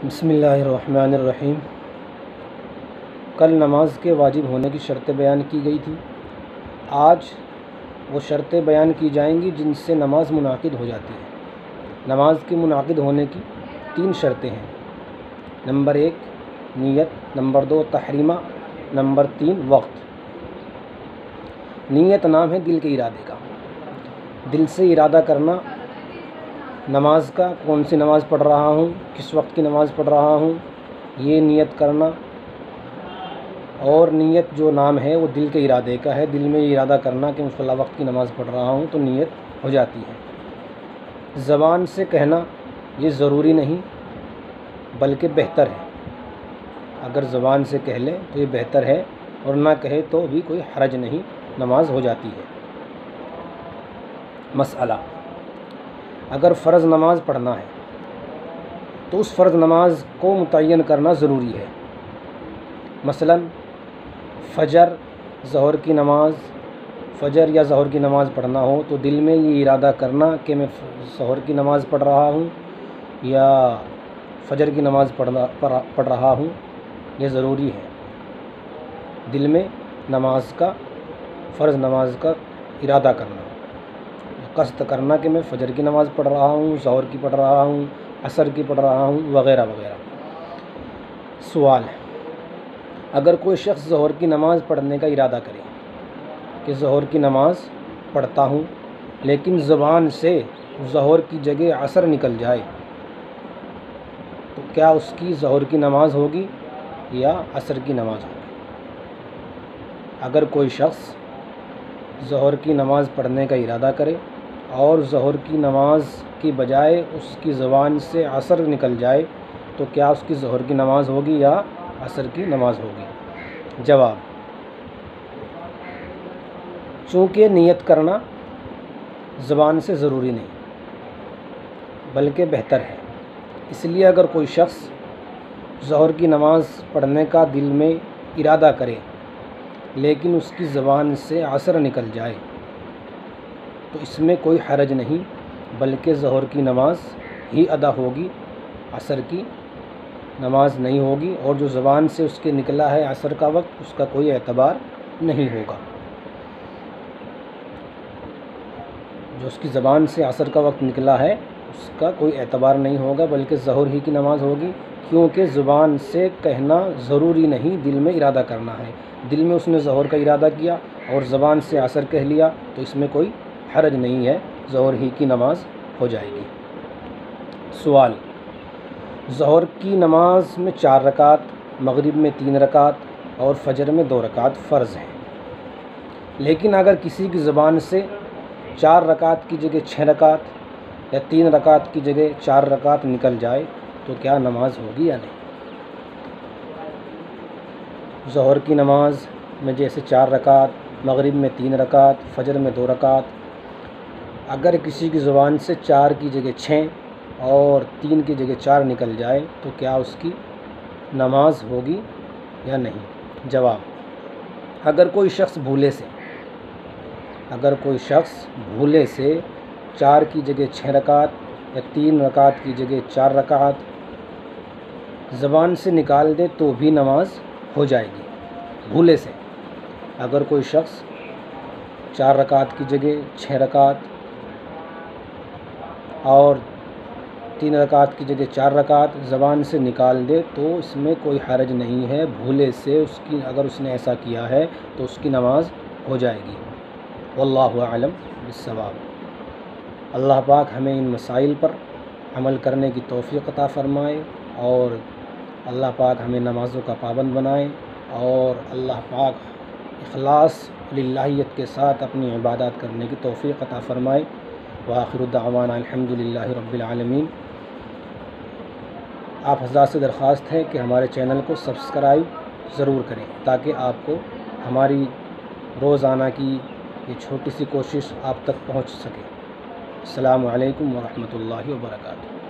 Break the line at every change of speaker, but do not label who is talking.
بسم اللہ الرحمن الرحیم۔ کل نماز کے واجب ہونے کی شرطیں بیان کی گئی تھی۔ آج وہ شرطیں بیان کی جائیں گی جن سے نماز منعقد ہو جاتی ہے۔ نماز کے منعقد ہونے کی 3 شرطیں ہیں۔ نمبر 1 نیت، نمبر 2 تحریمہ، نمبر 3 وقت۔ نیت نام ہے دل کے ارادے کا۔ دل سے ارادہ کرنا نماز کا، کون سی نماز پڑھ رہا ہوں، کس وقت کی نماز پڑھ رہا ہوں، یہ نیت کرنا۔ اور نیت جو نام ہے وہ دل کے ارادے کا ہے، دل میں یہ ارادہ کرنا کہ میں فلاں وقت کی نماز پڑھ رہا ہوں تو نیت ہو جاتی ہے۔ زبان سے کہنا یہ ضروری نہیں بلکہ بہتر ہے۔ اگر زبان سے کہہ لے تو یہ بہتر ہے، اور نہ کہے تو بھی کوئی حرج نہیں، نماز ہو جاتی ہے۔ مسئلہ: اگر فرض نماز پڑھنا ہے تو اس فرض نماز کو متعین کرنا ضروری ہے۔ مثلا فجر یا ظہر کی نماز پڑھنا ہو تو دل میں یہ ارادہ کرنا کہ میں ظہر کی نماز پڑھ رہا ہوں یا فجر کی نماز پڑھ رہا ہوں، یہ ضروری ہے۔ دل میں فرض نماز کا ارادہ کرنا، قصد کرنا کہ میں فجر کی نماز پڑھ رہا ہوں، ظہر کی پڑھ رہا ہوں، عصر کی پڑھ رہا ہوں، وغیرہ وغیرہ۔ سوال: اگر کوئی شخص ظہر کی نماز پڑھنے کا ارادہ کرے کہ ظہر کی نماز پڑھتا ہوں، لیکن زبان سے ظہر کی جگہ عصر نکل جائے تو کیا اس کی ظہر کی نماز ہوگی یا عصر کی نماز ہوگی؟ اگر کوئی شخص ظہر کی نماز پڑھنے کا ارادہ کرے اور ظہر کی نماز کی بجائے اس کی زبان سے عصر نکل جائے تو کیا اس کی ظہر کی نماز ہوگی یا عصر کی نماز ہوگی؟ جواب: چونکہ نیت کرنا زبان سے ضروری نہیں بلکہ بہتر ہے، اس لیے اگر کوئی شخص ظہر کی نماز پڑھنے کا دل میں ارادہ کرے لیکن اس کی زبان سے عصر نکل جائے تو اس میں کوئی حرج نہیں بلکہ ظہر کی نماز ہی ادا ہوگی، عصر کی نماز نہیں ہوگی، اور جو زبان سے اس کے نکلا ہے عصر کا وقت اس کا کوئی اعتبار نہیں ہوگا۔ جو اس کی زبان سے عصر کا وقت نکلا ہے اس کا کوئی اعتبار نہیں ہوگا بلکہ ظہر ہی کی نماز ہوگی، کیونکہ زبان سے کہنا ضروری نہیں، دل میں ارادہ کرنا ہے۔ دل میں اس نے ظہر کا ارادہ کیا اور زبان سے عصر کہہ لیا تو اس میں کوئی حرج نہیں ہے، ظہر ہی کی نماز ہو جائے گی۔ سوال: ظہر کی نماز میں 4 رکعت، مغرب میں 3 رکعت اور فجر میں 2 رکعت فرض ہیں، لیکن اگر کسی کی زبان سے 4 رکعت کی جگہ 6 رکعت یا 3 رکعت کی جگہ 4 رکعت نکل جائے تو کیا نماز ہوگی یا نہیں؟ ظہر کی نماز میں جیسے 4 رکعت، مغرب میں 3 رکعت، فجر میں 2 رکعت، اگر کسی کی زبان سے 4 کی جگہ 6 اور 3 کی جگہ 4 نکل جائے تو کیا اس کی نماز ہوگی یا نہیں؟ جواب: اگر کوئی شخص بھولے سے 4 کی جگہ 6 رکعت یا 3 رکعت کی جگہ 4 رکعت زبان سے نکال دے تو بھی نماز ہو جائے گی۔ بھولے سے اگر کوئی شخص 4 رکعت کی جگہ 6 رکعت اور 3 رکعت کی جگہ 4 رکعت زبان سے نکال دے تو اس میں کوئی حرج نہیں ہے، بھولے سے اگر اس نے ایسا کیا ہے تو اس کی نماز ہو جائے گی۔ واللہ اعلم بالصواب۔ اللہ پاک ہمیں ان مسائل پر عمل کرنے کی توفیق عطا فرمائے، اور اللہ پاک ہمیں نمازوں کا پابند بنائے، اور اللہ پاک اخلاص للہیت کے ساتھ اپنی عبادات کرنے کی توفیق عطا فرمائے۔ وآخر دعوانا الحمدللہ رب العالمین۔ آپ حضرات سے درخواست ہے کہ ہمارے چینل کو سبسکرائب ضرور کریں تاکہ آپ کو ہماری روزانہ کی یہ چھوٹی سی کوشش آپ تک پہنچ سکے۔ السلام علیکم ورحمۃ اللہ وبرکاتہ۔